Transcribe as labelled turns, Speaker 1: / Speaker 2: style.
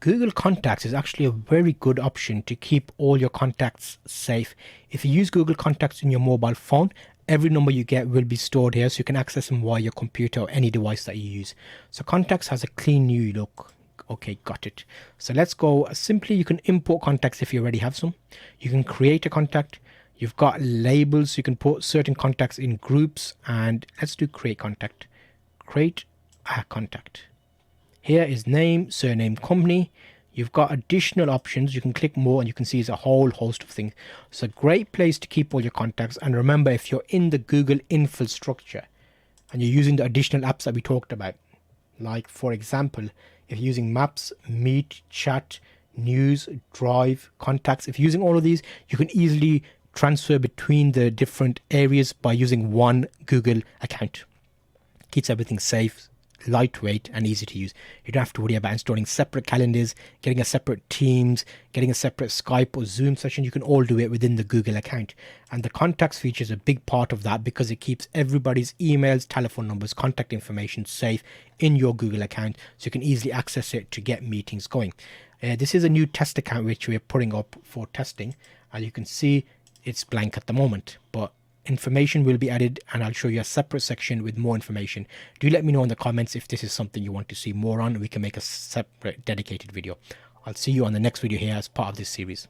Speaker 1: Google Contacts is actually a very good option to keep all your contacts safe. If you use Google Contacts in your mobile phone, every number you get will be stored here, so you can access them via your computer or any device that you use. So Contacts has a clean new look. Okay, got it. So let's go. Simply, you can import contacts if you already have some. You can create a contact. You've got labels. You can put certain contacts in groups. And let's do create contact. Create a contact. Here is name, surname, company. You've got additional options. You can click more and you can see it's a whole host of things. It's a great place to keep all your contacts. And remember, if you're in the Google infrastructure and you're using the additional apps that we talked about, like for example, if you're using Maps, Meet, Chat, News, Drive, Contacts, if you're using all of these, you can easily transfer between the different areas by using one Google account. Keeps everything safe, lightweight and easy to use. You don't have to worry about installing separate calendars, getting a separate Teams, getting a separate Skype or Zoom session. You can all do it within the Google account. And the contacts feature is a big part of that because it keeps everybody's emails, telephone numbers, contact information safe in your Google account, so you can easily access it to get meetings going. This is a new test account which we're putting up for testing, and you can see it's blank at the moment, but information will be added and I'll show you a separate section with more information. Do let me know in the comments if this is something you want to see more on. We can make a separate dedicated video. I'll see you on the next video here as part of this series.